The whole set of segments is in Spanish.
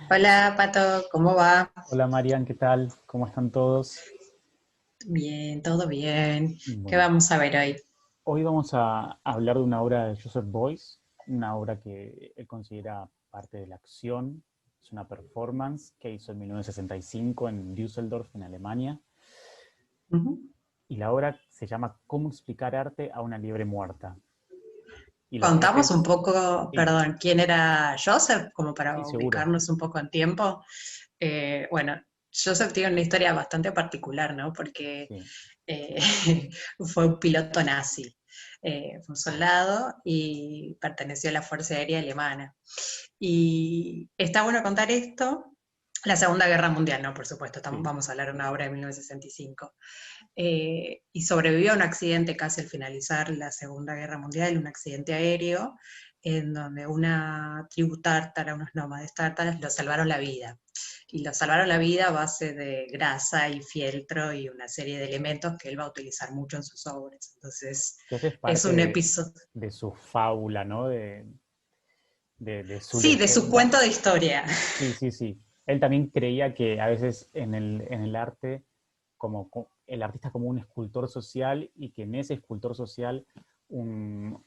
Hola Pato, ¿cómo va? Hola Marian, ¿qué tal? ¿Cómo están todos? Bien, todo bien. ¿Qué Bueno, vamos a ver hoy? hoy vamos a hablar de una obra de Joseph Beuys, una obra que él considera parte de la acción. Es una performance que hizo en 1965 en Düsseldorf, en Alemania, Ujú. y la obra se llama ¿Cómo explicar arte a una liebre muerta? Y lo que hace Contamos un es, poco, sí, perdón, quién era Joseph, como para sí, seguro, ubicarnos un poco en tiempo. Bueno, Joseph tiene una historia bastante particular, ¿no? Porque sí, eh, fue un piloto nazi, fue un soldado y perteneció a la Fuerza Aérea Alemana. Y está bueno contar esto. La Segunda Guerra Mundial, ¿no? Por supuesto, sí, vamos a hablar de una obra de 1965. Y sobrevivió a un accidente casi al finalizar la Segunda Guerra Mundial, un accidente aéreo, en donde una tribu tártara, unos nómades tártaras, lo salvaron la vida. Y lo salvaron la vida a base de grasa y fieltro y una serie de elementos que él va a utilizar mucho en sus obras. Entonces, que ese es es parte un episodio, de su fábula, ¿no? De su sí, de su cuento leyenda. de historia. Sí, sí, sí. Él también creía que a veces en el arte, el artista como un escultor social y que en ese escultor social un-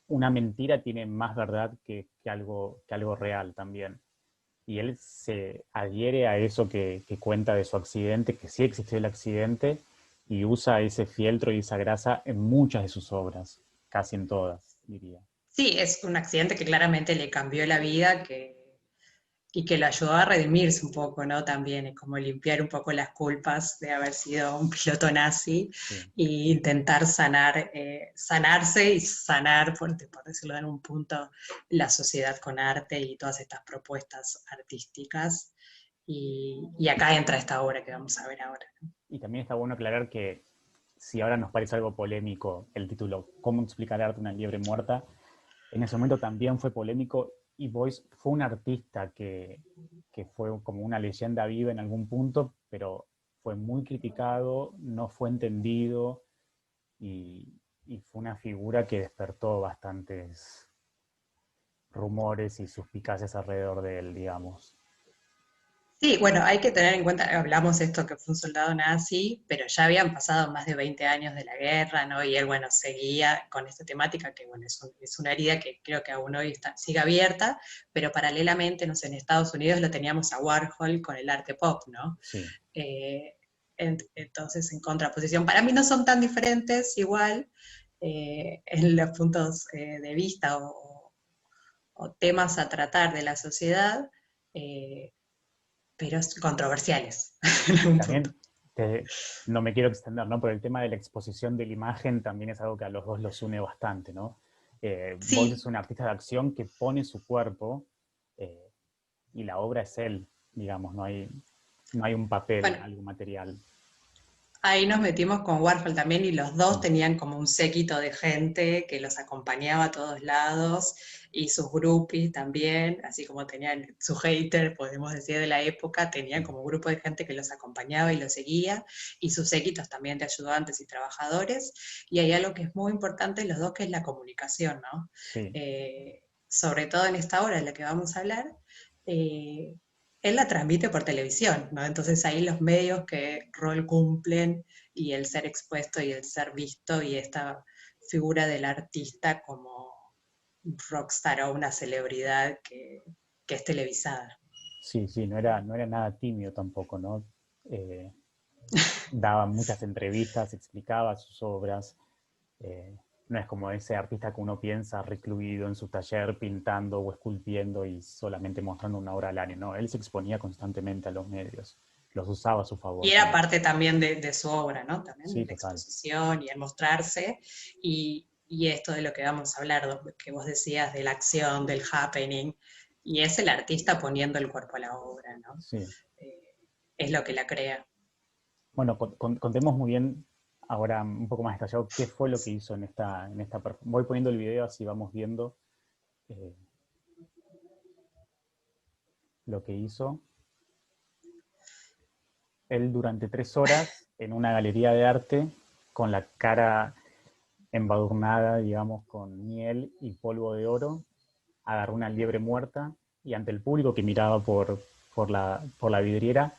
una mentira tiene más verdad que algo real también. Y él se adhiere a eso que cuenta de su accidente, que sí existió el accidente, y usa ese fieltro y esa grasa en muchas de sus obras, casi en todas, diría. Sí, es un accidente que claramente le cambió la vida, y que lo ayudó a redimirse un poco, ¿no? También es como limpiar un poco las culpas de haber sido un piloto nazi Sí. e intentar sanarse y sanar, por decirlo en un punto, la sociedad con arte y todas estas propuestas artísticas. Y acá entra esta obra que vamos a ver ahora. Y también está bueno aclarar que si ahora nos parece algo polémico el título ¿Cómo explicar arte a una liebre muerta? En ese momento también fue polémico y Boyce fue un artista que fue como una leyenda viva en algún punto, pero fue muy criticado, no fue entendido y, y fue una figura que despertó bastantes rumores y suspicacias alrededor de él, digamos. Sí, bueno, hay que tener en cuenta, hablamos esto que fue un soldado nazi, pero ya habían pasado más de 20 años de la guerra, ¿no? Y él, bueno, seguía con esta temática que, bueno, es una herida que creo que aún hoy sigue abierta, pero paralelamente, no sé, en Estados Unidos lo teníamos a Warhol con el arte pop, ¿no? Sí, Eh, entonces, en contraposición, para mí no son tan diferentes igual en los puntos de vista o temas a tratar de la sociedad, eh, pero controversiales en y algún punto. también te- no me quiero extender, ¿no? Pero el tema de la exposición de la imagen también es algo que a los dos los une bastante, ¿no? Boyce es Sí, un artista de acción que pone su cuerpo eh, y la obra es él, digamos, no hay un papel, bueno, algo material. ahí nos metimos con Warhol también y los dos Sí, tenían como un séquito de gente que los acompañaba a todos lados y sus groupies también, así como tenían su hater, podemos decir, de la época, tenían sí, como un grupo de gente que los acompañaba y los seguía y sus séquitos también de ayudantes y trabajadores. Y hay algo que es muy importante en los dos, que es la comunicación, ¿no? sí, Sobre todo en esta hora de la que vamos a hablar. eh, Él la transmite por televisión, ¿no? Entonces ahí los medios qué rol cumplen y el ser expuesto y el ser visto y esta figura del artista como un rockstar o una celebridad que es televisada. sí, sí, no era nada tímido tampoco, ¿no? Eh, Daba muchas entrevistas, explicaba sus obras. eh, no es como ese artista que uno piensa recluido en su taller pintando o esculpiendo y solamente mostrando una obra al año, no, él se exponía constantemente a los medios, los usaba a su Y favor era también. parte también de su obra, ¿no? También Sí, de la total. exposición y el mostrarse. Y esto de lo que vamos a hablar, que vos decías, de la acción, del happening, y es el artista poniendo el cuerpo a la obra, ¿no? Sí. Eh, es lo que la crea. Bueno, contemos muy bien ahora un poco más detallado qué fue lo que hizo voy poniendo el video así vamos viendo eh, lo que hizo. Él durante 3 horas en una galería de arte con la cara embadurnada, digamos, con miel y polvo de oro, agarró una liebre muerta y ante el público que miraba por la vidriera,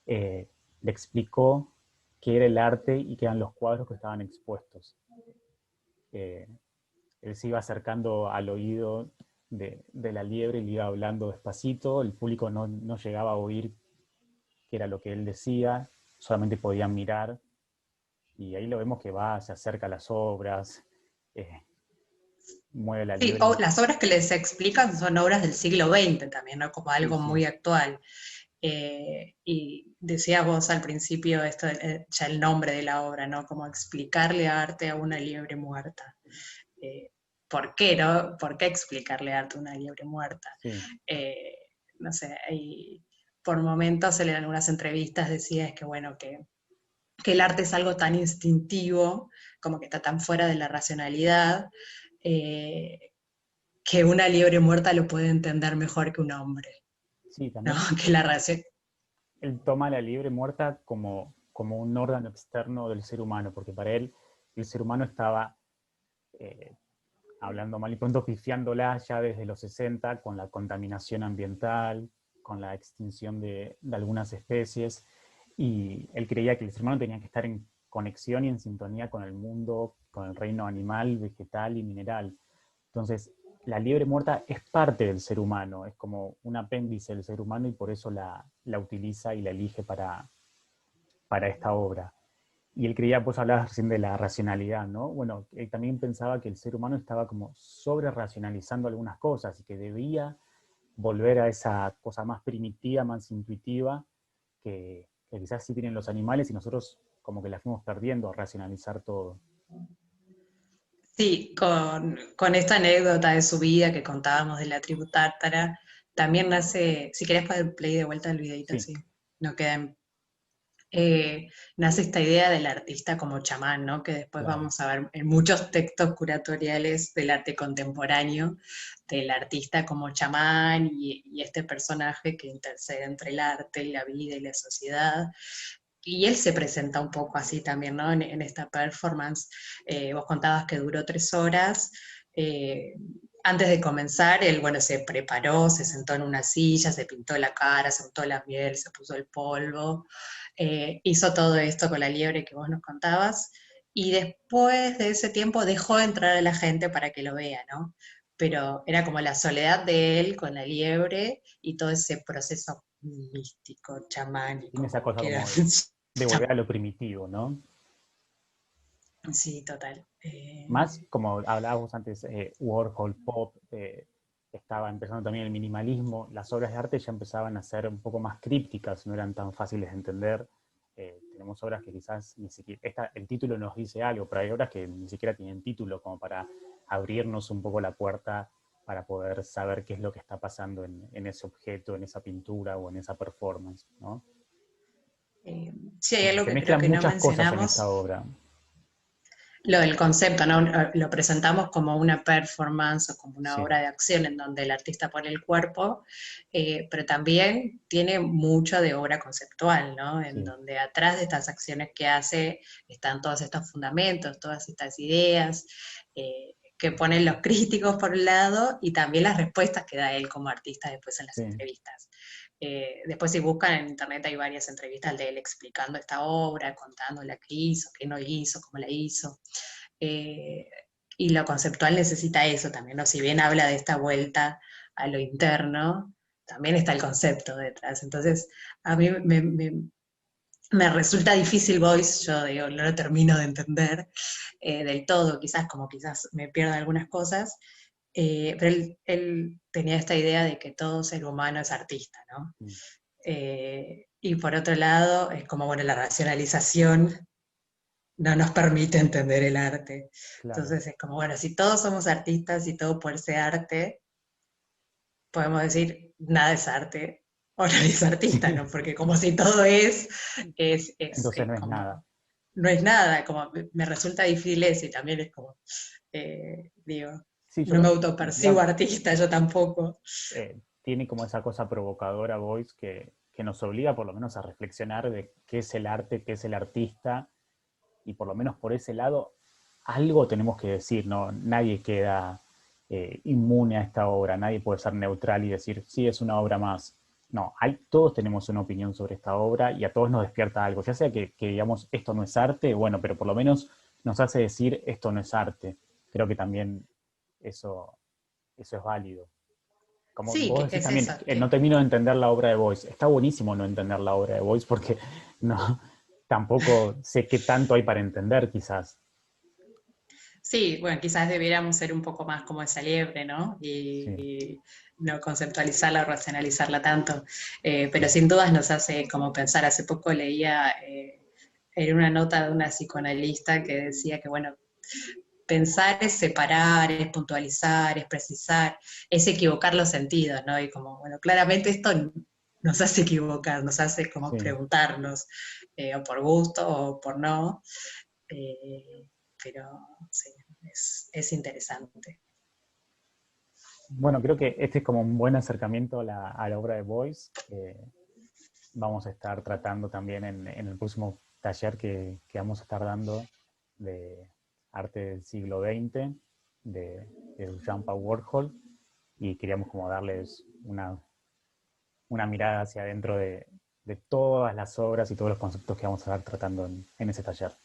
le explicó qué era el arte y qué eran los cuadros que estaban expuestos. Eh, Él se iba acercando al oído de la liebre y le iba hablando despacito, el público no llegaba a oír qué era lo que él decía, solamente podían mirar, y ahí lo vemos que va, se acerca a las obras, eh, mueve la Sí, liebre. las obras que les explican son obras del siglo XX también, ¿no? Como Sí, algo sí, muy actual. Y decías vos al principio esto, ya el nombre de la obra, ¿no? Como explicarle arte a una liebre muerta. Eh, ¿Por qué, no? ¿Por qué explicarle arte a una liebre muerta? sí, Eh, no sé, por momentos en algunas entrevistas decía es que, bueno, que el arte es algo tan instintivo, como que está tan fuera de la racionalidad, eh, que una liebre muerta lo puede entender mejor que un hombre, sí, ¿no? también Que la ración... él toma la liebre muerta como un órgano externo del ser humano, porque para él el ser humano estaba, eh, hablando mal y pronto, pifiándola ya desde los 60 con la contaminación ambiental, con la extinción de algunas especies, y él creía que el ser humano tenía que estar en conexión y en sintonía con el mundo, con el reino animal, vegetal y mineral. Entonces, la liebre muerta es parte del ser humano, es como un apéndice del ser humano y por eso la utiliza y la elige para esta obra. Y él creía, vos hablabas recién de la racionalidad, ¿no? Bueno, él también pensaba que el ser humano estaba como sobre racionalizando algunas cosas y que debía volver a esa cosa más primitiva, más intuitiva, que quizás sí tienen los animales y nosotros como que la fuimos perdiendo a racionalizar todo. Sí, con esta anécdota de su vida que contábamos de la tribu tártara, también nace, si querés poner play de vuelta al videito, Sí, sí, no queda nace esta idea del artista como chamán, ¿no? Que después claro. vamos a ver en muchos textos curatoriales del arte contemporáneo, del artista como chamán y este personaje que intercede entre el arte, la vida y la sociedad. Y él se presenta un poco así también, ¿no? En esta performance. Vos contabas que duró 3 horas. eh, Antes de comenzar, él, bueno, se preparó, se sentó en una silla, se pintó la cara, se untó la piel, se puso el polvo, hizo todo esto con la liebre que vos nos contabas, y después de ese tiempo dejó entrar a la gente para que lo vea, ¿no? Pero era como la soledad de él con la liebre y todo ese proceso místico, Tiene chamánico, esa como cosa como quieras de volver a llamar. lo primitivo, ¿no? Sí, total. Más como hablábamos antes, Warhol, Pop, estaba empezando también el minimalismo, las obras de arte ya empezaban a ser un poco más crípticas, no eran tan fáciles de entender. Tenemos obras que quizás ni siquiera, el título nos dice algo, pero hay obras que ni siquiera tienen título como para abrirnos un poco la puerta para poder saber qué es lo que está pasando en ese objeto, en esa pintura o en esa performance, ¿no? eh, sí, hay Como que algo se que creo mezclan que no muchas cosas en esta mencionamos. obra. Lo del concepto, ¿no? Lo presentamos como una performance o como una Sí, obra de acción en donde el artista pone el cuerpo, pero también tiene mucho de obra conceptual, ¿no? En sí, donde atrás de estas acciones que hace están todos estos fundamentos, todas estas ideas que ponen los críticos por un lado y también las respuestas que da él como artista después en las sí. entrevistas. Después si buscan en internet hay varias entrevistas de él explicando esta obra, contando la que hizo, qué no hizo, cómo la hizo. Eh, y lo conceptual necesita eso también, ¿no? Si bien habla de esta vuelta a lo interno, también está el concepto detrás. Entonces, a mí me resulta difícil Voice, yo digo, no lo termino de entender del todo, quizás como quizás me pierdo algunas cosas, pero él tenía esta idea de que todo ser humano es artista, ¿no? Mm, Y por otro lado, es como, bueno, la racionalización no nos permite entender el arte. claro. Entonces es como, bueno, si todos somos artistas y todo puede ser arte, podemos decir, nada es arte o nadie es artista, ¿no? Porque como si todo Entonces es no es nada. como, no es nada, como me resulta difícil eso y también es como, digo, Sí, yo no me creo que autopercibo artista, yo tampoco. tiene como esa cosa provocadora Voice que nos obliga por lo menos a reflexionar de qué es el arte, qué es el artista, y por lo menos por ese lado algo tenemos que decir, ¿no? Nadie queda inmune a esta obra, nadie puede ser neutral y decir, sí, es una obra más. No, todos tenemos una opinión sobre esta obra y a todos nos despierta algo, ya sea que digamos esto no es arte, bueno, pero por lo menos nos hace decir esto no es arte. Creo que también eso es válido. Como Sí, que vos decís es eso, también, no termino de entender la obra de Boyce. Está buenísimo no entender la obra de Boyce porque no, tampoco sé qué tanto hay para entender quizás. sí, bueno, quizás debiéramos ser un poco más como esa liebre, ¿no? Sí, Y no conceptualizarla o racionalizarla tanto. Pero sí, sin dudas nos hace como pensar. Hace poco leía en una nota de una psicoanalista que decía que, bueno, pensar es separar, es puntualizar, es precisar, es equivocar los sentidos, ¿no? Y como, bueno, claramente esto nos hace equivocar, nos hace como sí. preguntarnos, o por gusto o por no. Eh, pero sí, es interesante. Bueno, creo que este es como un buen acercamiento a la obra de Boyce. Vamos a estar tratando también en el próximo taller que vamos a estar dando de arte del siglo XX, de Jean-Paul Warhol, y queríamos como darles una mirada hacia adentro de todas las obras y todos los conceptos que vamos a estar tratando en ese taller.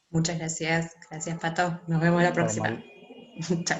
Muchas gracias, gracias Pato. Nos vemos la Chao, próxima. Mau. Chao.